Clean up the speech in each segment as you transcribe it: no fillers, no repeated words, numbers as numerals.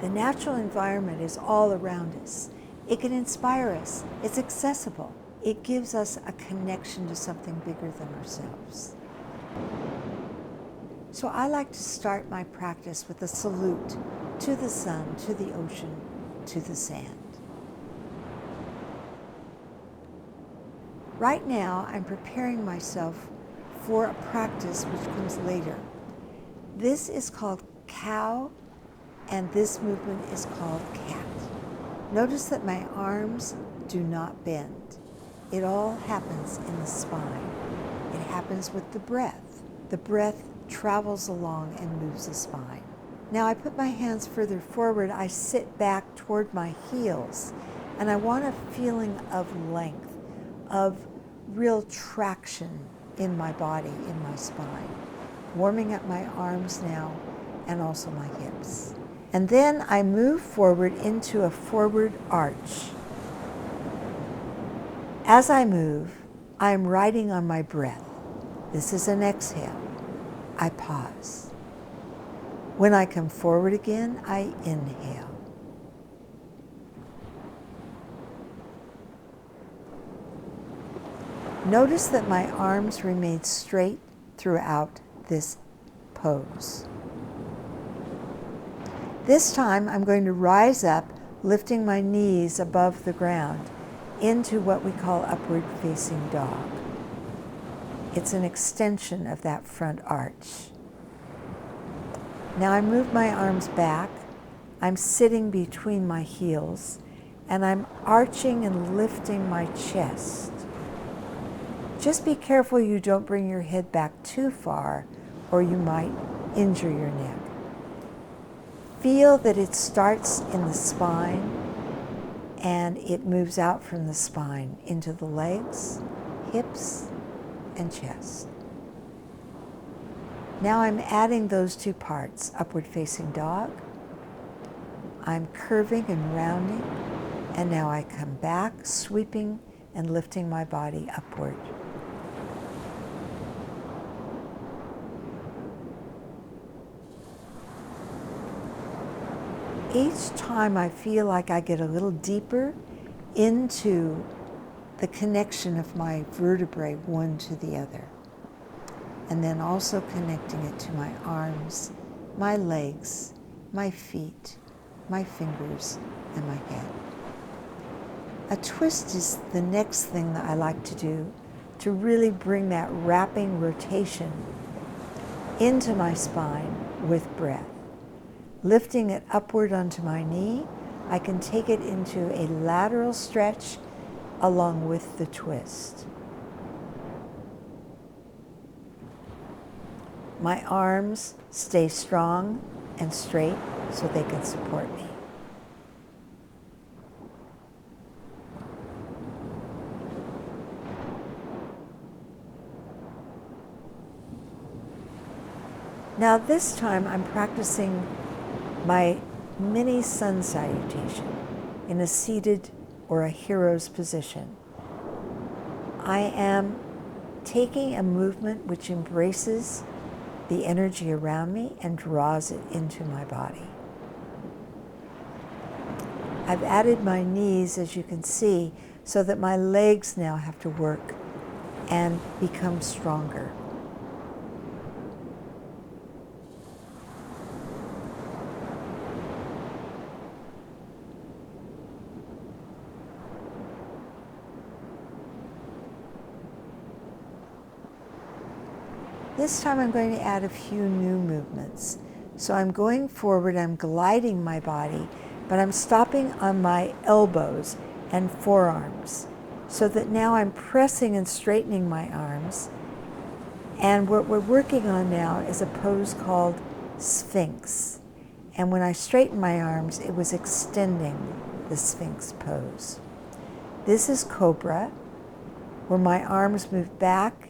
The natural environment is all around us. It can inspire us. It's accessible. It gives us a connection to something bigger than ourselves. So I like to start my practice with a salute to the sun, to the ocean, to the sand. Right now, I'm preparing myself for a practice which comes later. This is called cow, and this movement is called cat. Notice that my arms do not bend. It all happens in the spine. It happens with the breath. The breath travels along and moves the spine. Now I put my hands further forward. I sit back toward my heels, and I want a feeling of length, of real traction in my body, in my spine. Warming up my arms now, and also my hips. And then I move forward into a forward arch. As I move, I am riding on my breath. This is an exhale. I pause. When I come forward again, I inhale. Notice that my arms remain straight throughout this pose. This time I'm going to rise up, lifting my knees above the ground into what we call upward facing dog. It's an extension of that front arch. Now I move my arms back. I'm sitting between my heels, and I'm arching and lifting my chest. Just be careful you don't bring your head back too far, or you might injure your neck. Feel that it starts in the spine and it moves out from the spine into the legs, hips, and chest. Now I'm adding those two parts, upward facing dog. I'm curving and rounding, and now I come back, sweeping and lifting my body upward. Each time I feel like I get a little deeper into the connection of my vertebrae one to the other, and then also connecting it to my arms, my legs, my feet, my fingers, and my head. A twist is the next thing that I like to do to really bring that wrapping rotation into my spine with breath. Lifting it upward onto my knee, I can take it into a lateral stretch along with the twist. My arms stay strong and straight so they can support me. Now this time I'm practicing my mini sun salutation in a seated or a hero's position. I am taking a movement which embraces the energy around me and draws it into my body. I've added my knees, as you can see, so that my legs now have to work and become stronger. This time I'm going to add a few new movements. So I'm going forward, I'm gliding my body, but I'm stopping on my elbows and forearms so that now I'm pressing and straightening my arms. And what we're working on now is a pose called Sphinx. And when I straightened my arms, it was extending the Sphinx pose. This is cobra, where my arms move back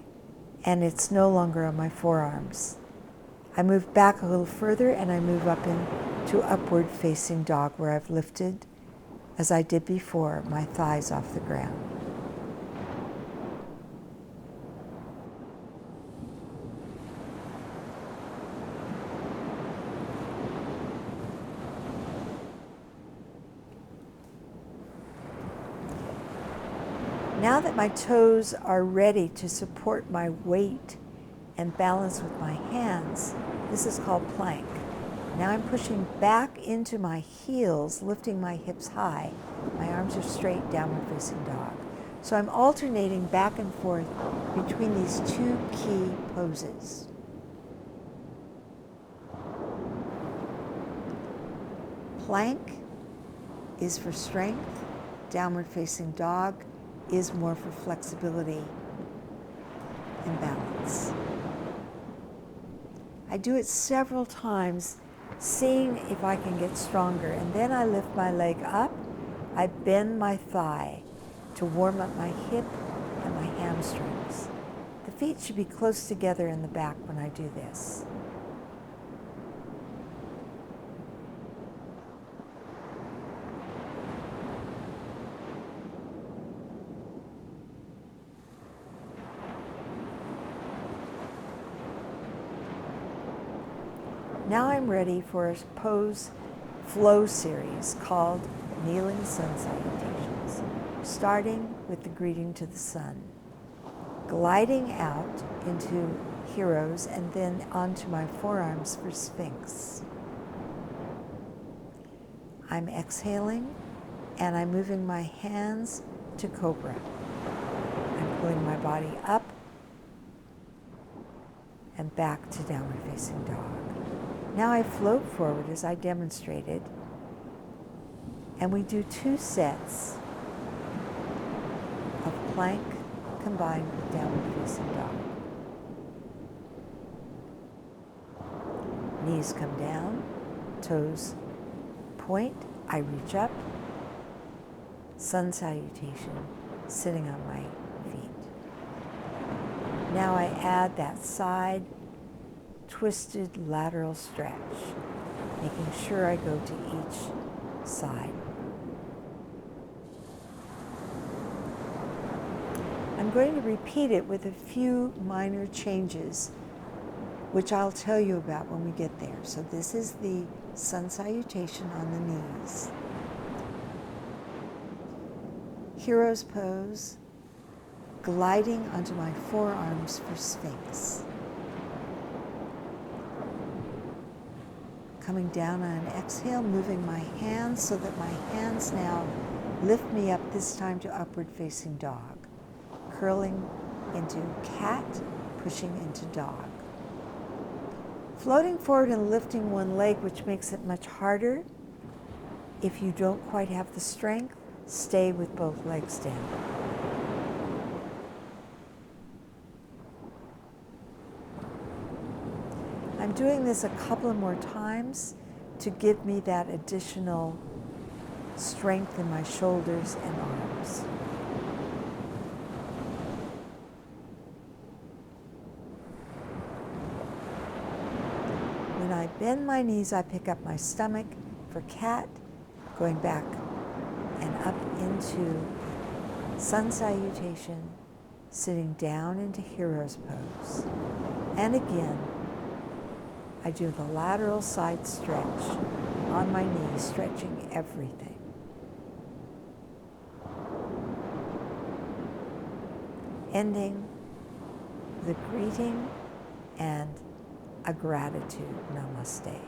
and it's no longer on my forearms. I move back a little further and I move up into upward facing dog, where I've lifted, as I did before, my thighs off the ground. Now that my toes are ready to support my weight and balance with my hands, this is called plank. Now I'm pushing back into my heels, lifting my hips high. My arms are straight, downward facing dog. So I'm alternating back and forth between these two key poses. Plank is for strength. Downward facing dog is more for flexibility and balance. I do it several times, seeing if I can get stronger. And then I lift my leg up. I bend my thigh to warm up my hip and my hamstrings. The feet should be close together in the back when I do this. Now I'm ready for a pose flow series called Kneeling Sun Salutations, starting with the greeting to the sun, gliding out into heroes and then onto my forearms for Sphinx. I'm exhaling and I'm moving my hands to cobra. I'm pulling my body up and back to downward facing dog. Now I float forward as I demonstrated, and we do 2 sets of plank combined with downward facing dog. Knees come down, toes point, I reach up, sun salutation, sitting on my feet. Now I add that side twisted lateral stretch, making sure I go to each side. I'm going to repeat it with a few minor changes, which I'll tell you about when we get there. So this is the sun salutation on the knees. Hero's pose, gliding onto my forearms for Sphinx. Coming down on an exhale, moving my hands so that my hands now lift me up, this time to upward facing dog. Curling into cat, pushing into dog. Floating forward and lifting one leg, which makes it much harder. If you don't quite have the strength, stay with both legs down. I'm doing this a couple of more times to give me that additional strength in my shoulders and arms. When I bend my knees, I pick up my stomach for cat, going back and up into sun salutation, sitting down into hero's pose. And again, I do the lateral side stretch on my knees, stretching everything. Ending the greeting and a gratitude, namaste.